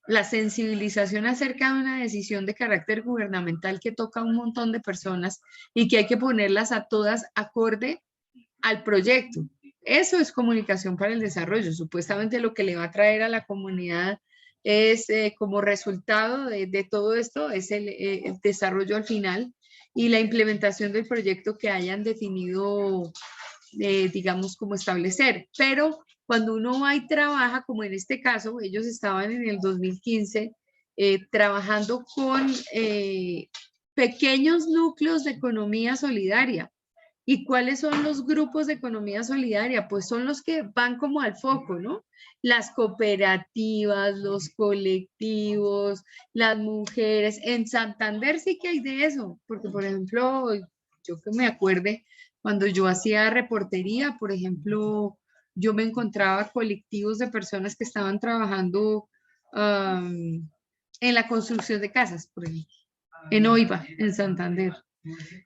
La sensibilización acerca de una decisión de carácter gubernamental que toca a un montón de personas y que hay que ponerlas a todas acorde al proyecto. Eso es comunicación para el desarrollo. Supuestamente lo que le va a traer a la comunidad es como resultado de todo esto, es el desarrollo al final y la implementación del proyecto que hayan definido, digamos, como establecer. Pero cuando uno va y trabaja, como en este caso, ellos estaban en el 2015 trabajando con pequeños núcleos de economía solidaria. ¿Y cuáles son los grupos de economía solidaria? Pues son los que van como al foco, ¿no? Las cooperativas, los colectivos, las mujeres. En Santander sí que hay de eso, porque por ejemplo, yo que me acuerde, cuando yo hacía reportería, por ejemplo, yo me encontraba colectivos de personas que estaban trabajando en la construcción de casas, por ejemplo, en Oiva, en Santander,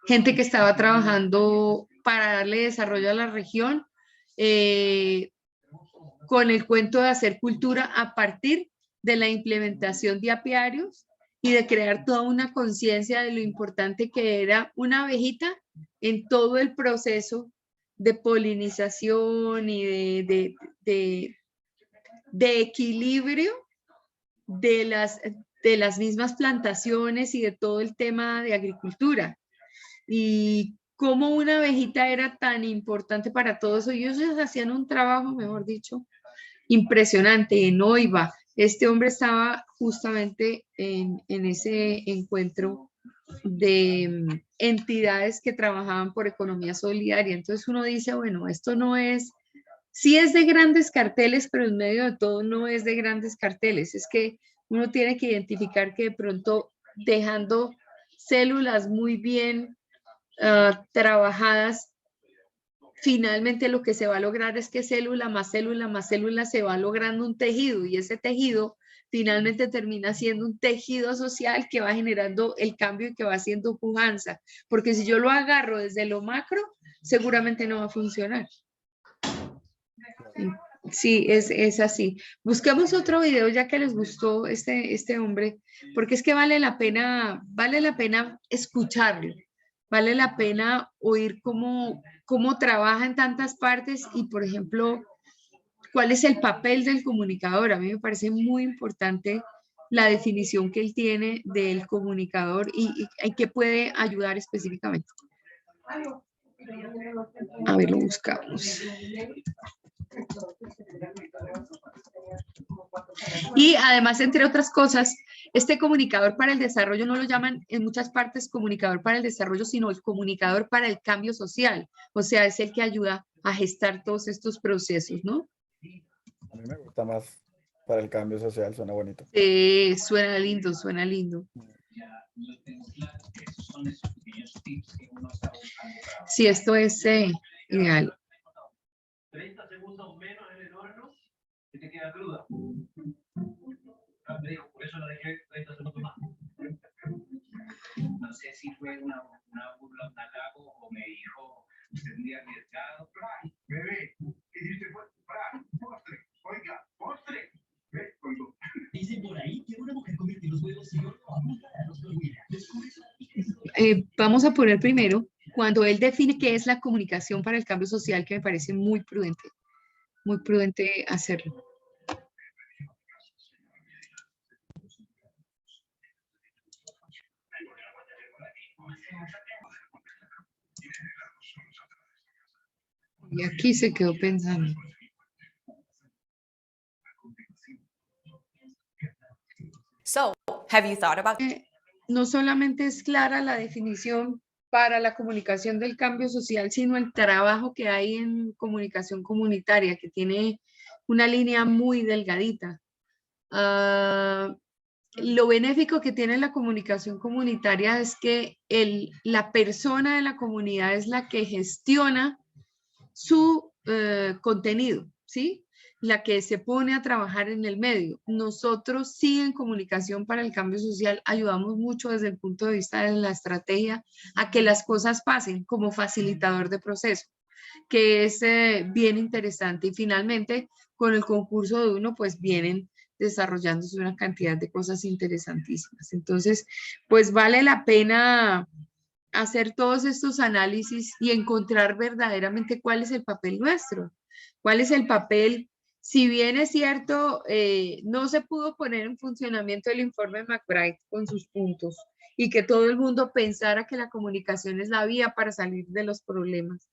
gente que estaba trabajando para darle desarrollo a la región, eh, con el cuento de hacer cultura a partir de la implementación de apiarios y de crear toda una conciencia de lo importante que era una abejita en todo el proceso de polinización y de equilibrio de las mismas plantaciones y de todo el tema de agricultura. Y cómo una abejita era tan importante para todo eso. Ellos hacían un trabajo, mejor dicho, impresionante en OIVA. Este hombre estaba justamente en ese encuentro de entidades que trabajaban por economía solidaria. Entonces uno dice, bueno, esto no es, sí es de grandes carteles, pero en medio de todo no es de grandes carteles. Es que uno tiene que identificar que de pronto dejando células muy bien trabajadas, finalmente lo que se va a lograr es que célula más célula más célula se va logrando un tejido, y ese tejido finalmente termina siendo un tejido social que va generando el cambio y que va haciendo pujanza, porque si yo lo agarro desde lo macro, seguramente no va a funcionar. Sí, es así. Busquemos otro video ya que les gustó este hombre, porque es que vale la pena escucharlo, vale la pena oír cómo trabaja en tantas partes y, por ejemplo, cuál es el papel del comunicador. A mí me parece muy importante la definición que él tiene del comunicador y qué puede ayudar específicamente. A ver, lo buscamos. Y además, entre otras cosas, este comunicador para el desarrollo no lo llaman en muchas partes comunicador para el desarrollo, sino el comunicador para el cambio social. O sea, es el que ayuda a gestar todos estos procesos, ¿no? A mí me gusta más para el cambio social, suena bonito. Suena lindo, suena lindo. Sí, esto es ideal. 30 segundos menos en el horno y te queda cruda. Me dijo, por eso la dejé 30 segundos más. No sé si fue una burla, un halago, o me dijo, usted muy arriesgado. Bebé, ¿qué hiciste? Postre. Oiga, postre. Dicen por ahí que una mujer convierte los huevos y oro a los vamos a poner primero cuando él define qué es la comunicación para el cambio social, que me parece muy prudente hacerlo. Y aquí se quedó pensando. So, have you thought about No solamente es clara la definición para la comunicación del cambio social, sino el trabajo que hay en comunicación comunitaria, que tiene una línea muy delgadita. Lo benéfico que tiene la comunicación comunitaria es que la persona de la comunidad es la que gestiona su contenido, ¿sí? La que se pone a trabajar en el medio. Nosotros sí en comunicación para el cambio social ayudamos mucho desde el punto de vista de la estrategia a que las cosas pasen como facilitador de proceso, que es bien interesante. Y finalmente con el concurso de uno pues vienen desarrollándose una cantidad de cosas interesantísimas. Entonces pues vale la pena hacer todos estos análisis y encontrar verdaderamente cuál es el papel nuestro, cuál es el papel. Si bien es cierto, no se pudo poner en funcionamiento el informe McBride con sus puntos y que todo el mundo pensara que la comunicación es la vía para salir de los problemas.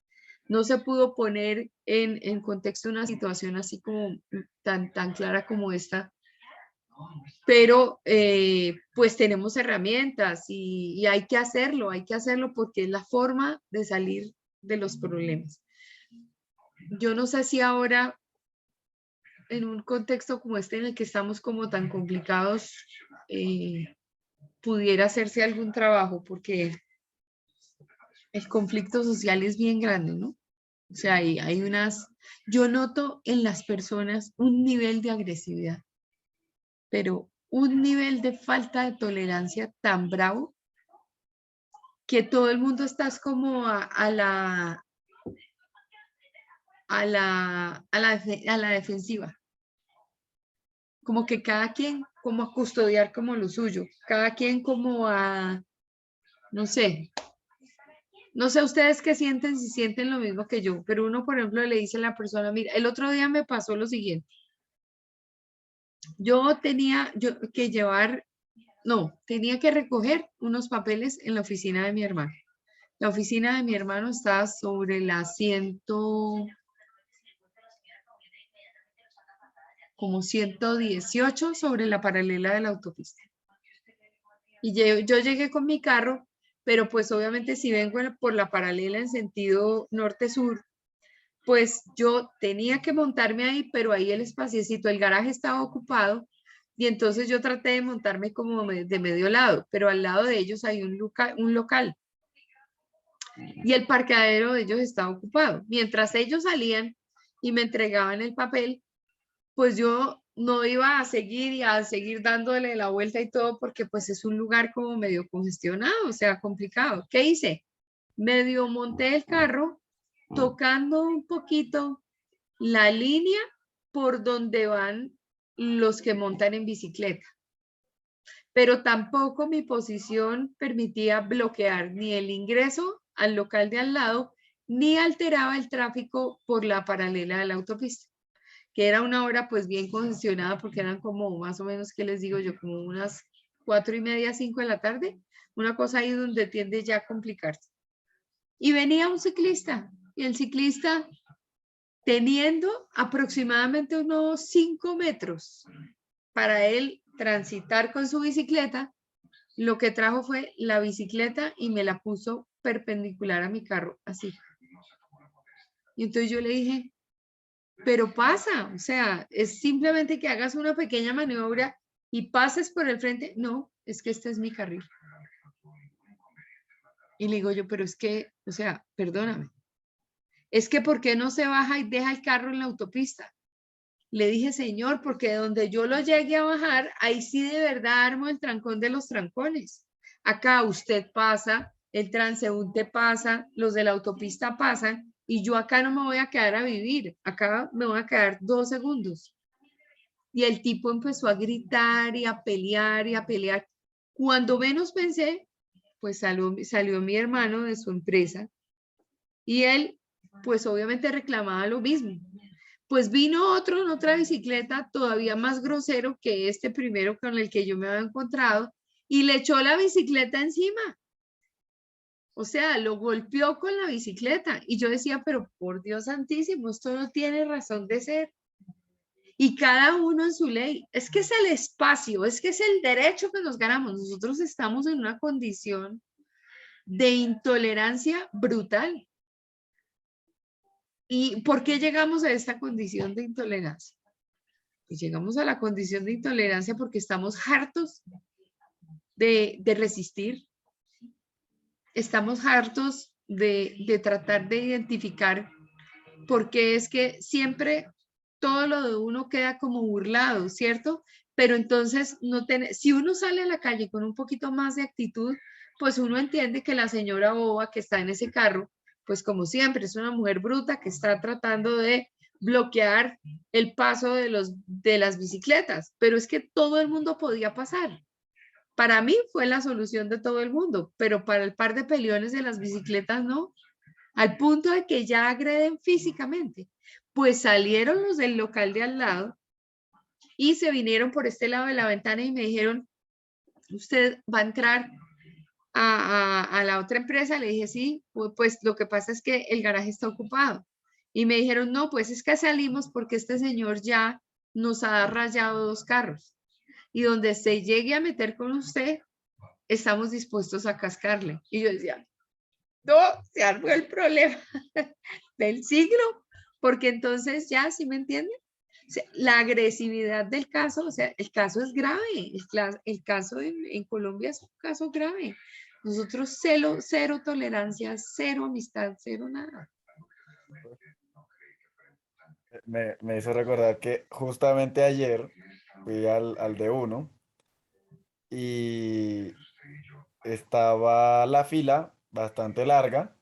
No se pudo poner en contexto una situación así como tan clara como esta, pero pues tenemos herramientas y hay que hacerlo porque es la forma de salir de los problemas. Yo no sé si ahora en un contexto como este en el que estamos como tan complicados, pudiera hacerse algún trabajo, porque el conflicto social es bien grande, ¿no? O sea, hay yo noto en las personas un nivel de agresividad, pero un nivel de falta de tolerancia tan bravo que todo el mundo está como a la defensiva. Como que cada quien como a custodiar como lo suyo, cada quien como a, no sé ustedes qué sienten, si sienten lo mismo que yo, pero uno, por ejemplo, le dice a la persona, mira, el otro día me pasó lo siguiente, tenía que recoger unos papeles en la oficina de mi hermano. La oficina de mi hermano está sobre la como 118 sobre la paralela de la autopista. Y yo llegué con mi carro, pero pues obviamente si vengo por la paralela en sentido norte-sur, pues yo tenía que montarme ahí, pero ahí el espaciecito, el garaje estaba ocupado y entonces yo traté de montarme como de medio lado, pero al lado de ellos hay un local y el parqueadero de ellos estaba ocupado. Mientras ellos salían y me entregaban el papel, pues yo no iba a seguir y a seguir dándole la vuelta y todo porque pues es un lugar como medio congestionado, o sea, complicado. ¿Qué hice? Medio monté el carro tocando un poquito la línea por donde van los que montan en bicicleta. Pero tampoco mi posición permitía bloquear ni el ingreso al local de al lado, ni alteraba el tráfico por la paralela de la autopista, que era una hora pues bien congestionada porque eran como más o menos, ¿qué les digo yo? Como unas 4:30, 5 de la tarde, una cosa ahí donde tiende ya a complicarse. Y venía un ciclista y el ciclista teniendo aproximadamente unos 5 metros para él transitar con su bicicleta, lo que trajo fue la bicicleta y me la puso perpendicular a mi carro, así. Y entonces yo le dije, pero pasa, o sea, es simplemente que hagas una pequeña maniobra y pases por el frente. No, es que este es mi carril. Y le digo yo, pero es que, o sea, perdóname, es que ¿por qué no se baja y deja el carro en la autopista? Le dije, señor, porque donde yo lo llegue a bajar, ahí sí de verdad armo el trancón de los trancones. Acá usted pasa, el transeúnte pasa, los de la autopista pasan, y yo acá no me voy a quedar a vivir, acá me voy a quedar 2 segundos. Y el tipo empezó a gritar y a pelear y a pelear. Cuando menos pensé, pues salió mi hermano de su empresa y él, pues obviamente reclamaba lo mismo. Pues vino otro en otra bicicleta todavía más grosero que este primero con el que yo me había encontrado y le echó la bicicleta encima. O sea, lo golpeó con la bicicleta y yo decía, pero por Dios santísimo, esto no tiene razón de ser. Y cada uno en su ley. Es que es el espacio, es que es el derecho que nos ganamos. Nosotros estamos en una condición de intolerancia brutal. ¿Y por qué llegamos a esta condición de intolerancia? Pues llegamos a la condición de intolerancia porque estamos hartos de resistir. Estamos hartos de tratar de identificar por qué es que siempre todo lo de uno queda como burlado, ¿cierto? Pero entonces, si uno sale a la calle con un poquito más de actitud, pues uno entiende que la señora boba que está en ese carro, pues como siempre, es una mujer bruta que está tratando de bloquear el paso de las bicicletas, pero es que todo el mundo podía pasar. Para mí fue la solución de todo el mundo, pero para el par de peleones de las bicicletas no, al punto de que ya agreden físicamente. Pues salieron los del local de al lado y se vinieron por este lado de la ventana y me dijeron, ¿usted va a entrar a la otra empresa? Le dije, sí, pues lo que pasa es que el garaje está ocupado. Y me dijeron, no, pues es que salimos porque este señor ya nos ha rayado 2 carros. Y donde se llegue a meter con usted, estamos dispuestos a cascarle. Y yo decía, no, se armó el problema del siglo, porque entonces ya, ¿sí me entienden? O sea, la agresividad del caso, o sea, el caso es grave, el caso en Colombia es un caso grave. Nosotros cero tolerancia, cero amistad, cero nada. Me hizo recordar que justamente ayer fui al de uno y estaba la fila bastante larga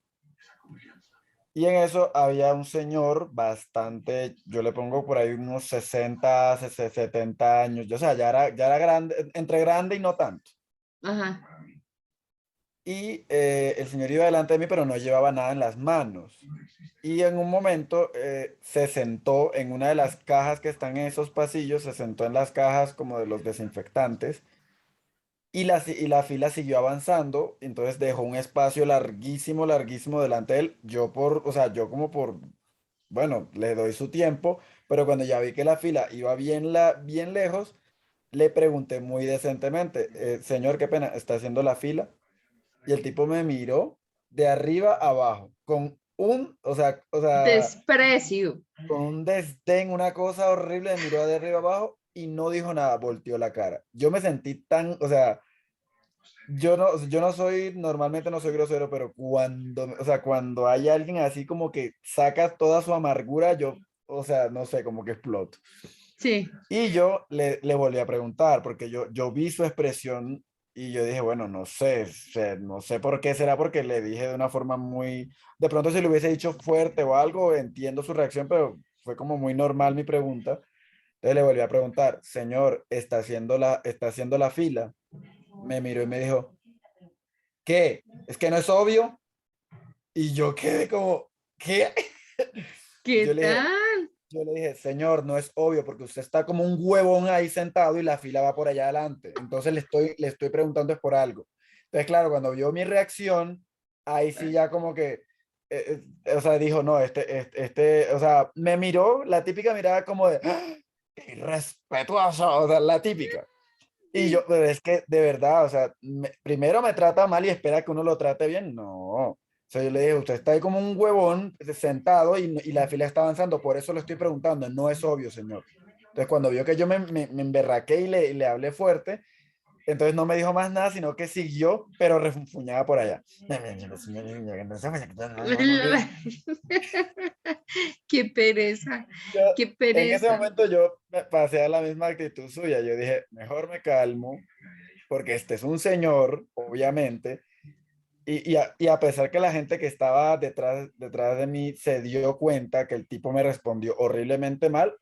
y en eso había un señor bastante, yo le pongo por ahí unos 60, 70 años, o sea, ya era grande, entre grande y no tanto. Ajá. Y el señor iba delante de mí, pero no llevaba nada en las manos. Y en un momento se sentó en una de las cajas que están en esos pasillos, se sentó en las cajas como de los desinfectantes y la fila siguió avanzando, entonces dejó un espacio larguísimo, larguísimo delante de él. O sea, yo como por, bueno, le doy su tiempo, pero cuando ya vi que la fila iba bien lejos, le pregunté muy decentemente, señor, qué pena, ¿está haciendo la fila? Y el tipo me miró de arriba a abajo, Desprecio. con un desdén, una cosa horrible, me miró de arriba a abajo y no dijo nada, volteó la cara. Yo me sentí tan, o sea, yo no soy, normalmente no soy grosero, pero o sea, cuando hay alguien así como que saca toda su amargura, yo, o sea, no sé, como que exploto. Sí, Y yo le volví a preguntar, porque yo vi su expresión y yo dije, bueno, no sé, no sé por qué será, porque le dije de una forma muy, de pronto si le hubiese dicho fuerte o algo, entiendo su reacción, pero fue como muy normal mi pregunta. Entonces le volví a preguntar, señor, está haciendo la fila? Me miró y me dijo, ¿qué? ¿Es que no es obvio? Y yo quedé como, ¿qué? ¿qué Yo le dije, tal? Yo le dije, señor, no es obvio porque usted está como un huevón ahí sentado y la fila va por allá adelante. Entonces le estoy preguntando es por algo. Entonces, claro, cuando vio mi reacción, ahí sí ya como que, o sea, dijo, no, o sea, me miró la típica mirada como de, ¡ah! ¡Qué irrespetuoso! O sea, la típica. Y yo, pero es que de verdad, o sea, primero me trata mal y espera que uno lo trate bien. No. O sea, yo le dije, usted está ahí como un huevón sentado y la fila está avanzando, por eso le estoy preguntando, no es obvio, señor. Entonces, cuando vio que yo me emberraqué y le hablé fuerte, entonces no me dijo más nada, sino que siguió, pero refunfuñaba por allá. Qué pereza, Yo, qué en ese pereza. momento yo me pasé a la misma actitud suya. Yo dije, mejor me calmo, porque este es un señor, obviamente. Y a pesar que la gente que estaba detrás de mí se dio cuenta que el tipo me respondió horriblemente mal,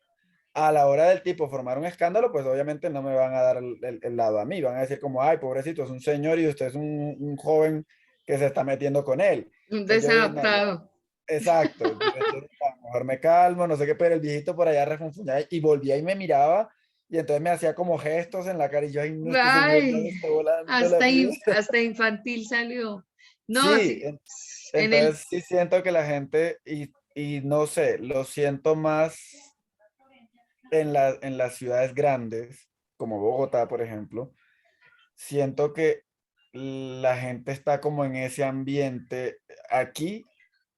a la hora del tipo formar un escándalo, pues obviamente no me van a dar el lado a mí, van a decir como, ay, pobrecito, es un señor y usted es un joven que se está metiendo con él. Un Entonces yo dije, no, ya, desadaptado. exacto, yo dije, "Ya, mejor me calmo, no sé qué, pero el viejito por allá refunfuñaba y volvía y me miraba y entonces me hacía como gestos en la cara y yo, ay, no, este señor ya me Ay, está volando la vida. hasta infantil salió. No, Sí, sí, en el, entonces sí siento que la gente, y no sé, lo siento más en las ciudades grandes, como Bogotá, por ejemplo, siento que la gente está como en ese ambiente. Aquí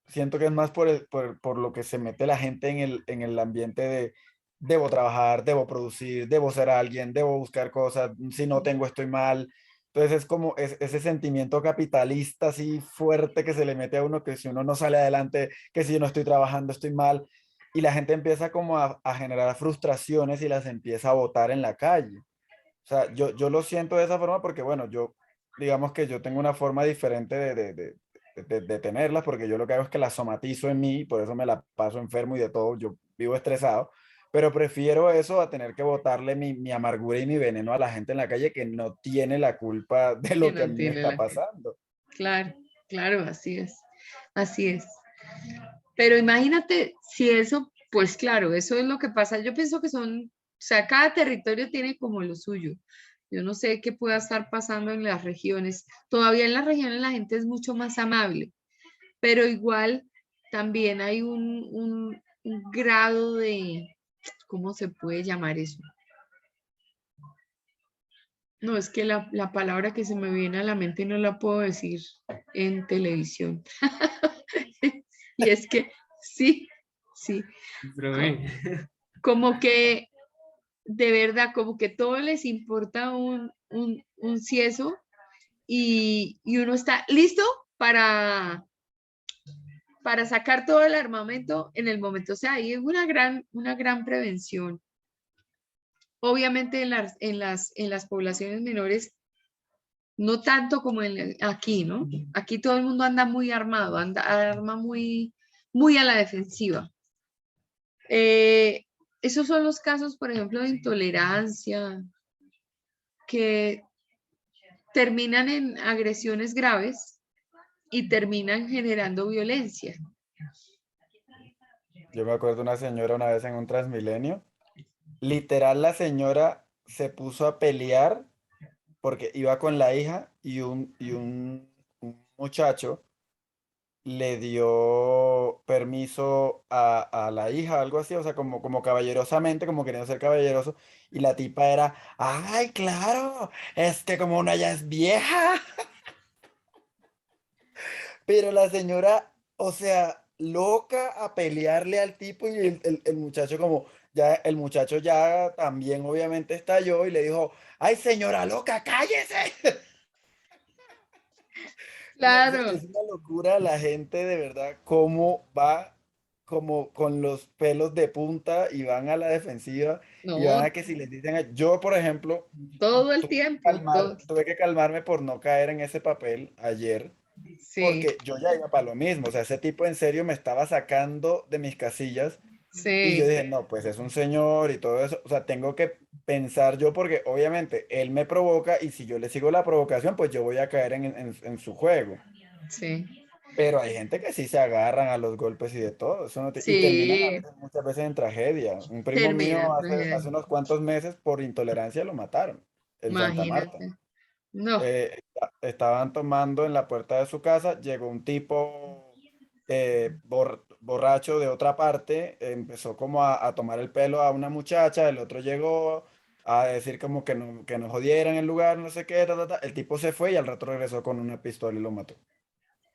siento que es más por lo que se mete la gente en el ambiente de debo trabajar, debo producir, debo ser alguien, debo buscar cosas, si no tengo estoy mal. Entonces es como ese sentimiento capitalista así fuerte que se le mete a uno, que si uno no sale adelante, que si yo no estoy trabajando estoy mal. Y la gente empieza como a generar frustraciones y las empieza a botar en la calle. O sea, yo lo siento de esa forma porque, bueno, digamos que yo tengo una forma diferente de tenerlas, porque yo lo que hago es que las somatizo en mí, por eso me la paso enfermo y de todo, yo vivo estresado, pero prefiero eso a tener que botarle mi amargura y mi veneno a la gente en la calle que no tiene la culpa de que lo que a no mí me tiene está la, pasando. claro, claro, así es, así es. Pero imagínate si eso, pues claro, eso es lo que pasa. Yo pienso que son, o sea, cada territorio tiene como lo suyo. Yo no sé qué pueda estar pasando en las regiones. Todavía en las regiones la gente es mucho más amable, pero igual también hay un grado de, ¿cómo se puede llamar eso? No, es que la palabra que se me viene a la mente no la puedo decir en televisión. Y es que sí, sí, Pero co- como que de verdad, como que todo les importa un cieso y uno está listo para sacar todo el armamento en el momento. O sea, ahí es una gran prevención. Obviamente en las poblaciones menores, no tanto como aquí, ¿no? Aquí todo el mundo anda muy armado, arma muy a la defensiva. Esos son los casos, por ejemplo, de intolerancia, que terminan en agresiones graves y terminan generando violencia. Yo me acuerdo una señora una vez en un Transmilenio, literal la señora se puso a pelear porque iba con la hija y un muchacho le dio permiso a la hija, algo así, o sea, como caballerosamente, como queriendo ser caballeroso, y la tipa era, ay, claro, es que como una ya es vieja, pero la señora, o sea, loca a pelearle al tipo y el muchacho como, ya, el muchacho ya también obviamente estalló y le dijo, ay, señora loca, cállese. No, Claro, es una locura la gente de verdad, cómo va como con los pelos de punta y van a la defensiva y van no, a que si les dicen, yo por ejemplo, todo el tiempo, todo, tuve que calmarme por no caer en ese papel ayer, sí, porque yo ya iba para lo mismo, o sea, ese tipo en serio me estaba sacando de mis casillas y yo sí, dije, no, pues es un señor y todo eso, o sea, tengo que pensar yo porque obviamente él me provoca y si yo le sigo la provocación, pues yo voy a caer en su juego. sí, Pero hay gente que sí se agarran a los golpes y de todo, eso y terminan a sí, veces, muchas veces en tragedia. Un primo termina mío tragedia. hace unos cuantos meses por intolerancia lo mataron en Santa Marta. Imagínate. No, Estaban tomando en la puerta de su casa, llegó un tipo borracho de otra parte, empezó como a tomar el pelo a una muchacha, el otro llegó a decir como que no jodieran el lugar, no sé qué, ta, ta, ta. El tipo se fue y al rato regresó con una pistola y lo mató.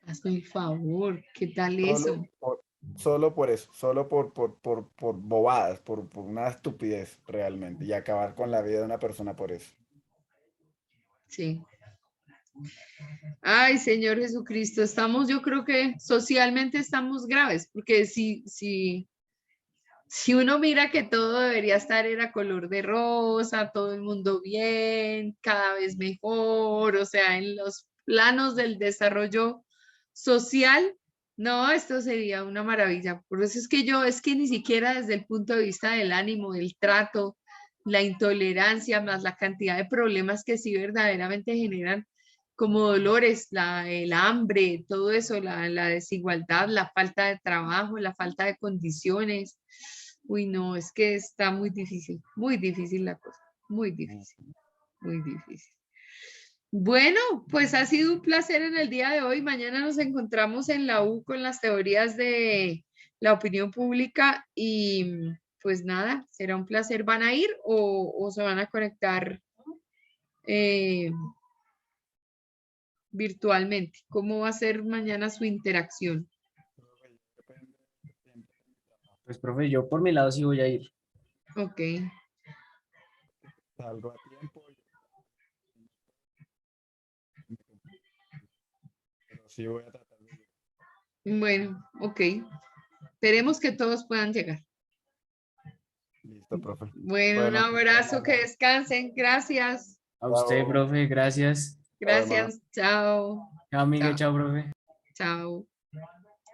hazme el favor, ¿qué tal Solo eso? por, solo por eso, solo por bobadas, por una estupidez realmente, y acabar con la vida de una persona por eso. Sí. Ay, Señor Jesucristo, estamos, yo creo que socialmente estamos graves, porque si uno mira que todo debería estar era color de rosa, todo el mundo bien, cada vez mejor, o sea, en los planos del desarrollo social, no, esto sería una maravilla. Por eso es que es que ni siquiera desde el punto de vista del ánimo, del trato, la intolerancia, más la cantidad de problemas que sí verdaderamente generan como dolores, el hambre, todo eso, la desigualdad, la falta de trabajo, la falta de condiciones. Uy, no, es que está muy difícil la cosa, muy difícil, muy difícil. Bueno, pues ha sido un placer en el día de hoy. Mañana nos encontramos en la U con las teorías de la opinión pública y pues nada, será un placer. ¿Van a ir o se van a conectar eh, virtualmente? ¿Cómo va a ser mañana su interacción? Pues, profe, yo por mi lado sí voy a ir. Ok, Salgo a tiempo, pero sí voy a tratar de ir. bueno, ok. Esperemos que todos puedan llegar. Listo, profe. Bueno, un Bueno, abrazo, que descansen. Gracias. A usted, chao. profe, gracias. Chao, hermano. Gracias. Chao. Chao, Miguel, Chao. chao, profe. Chao.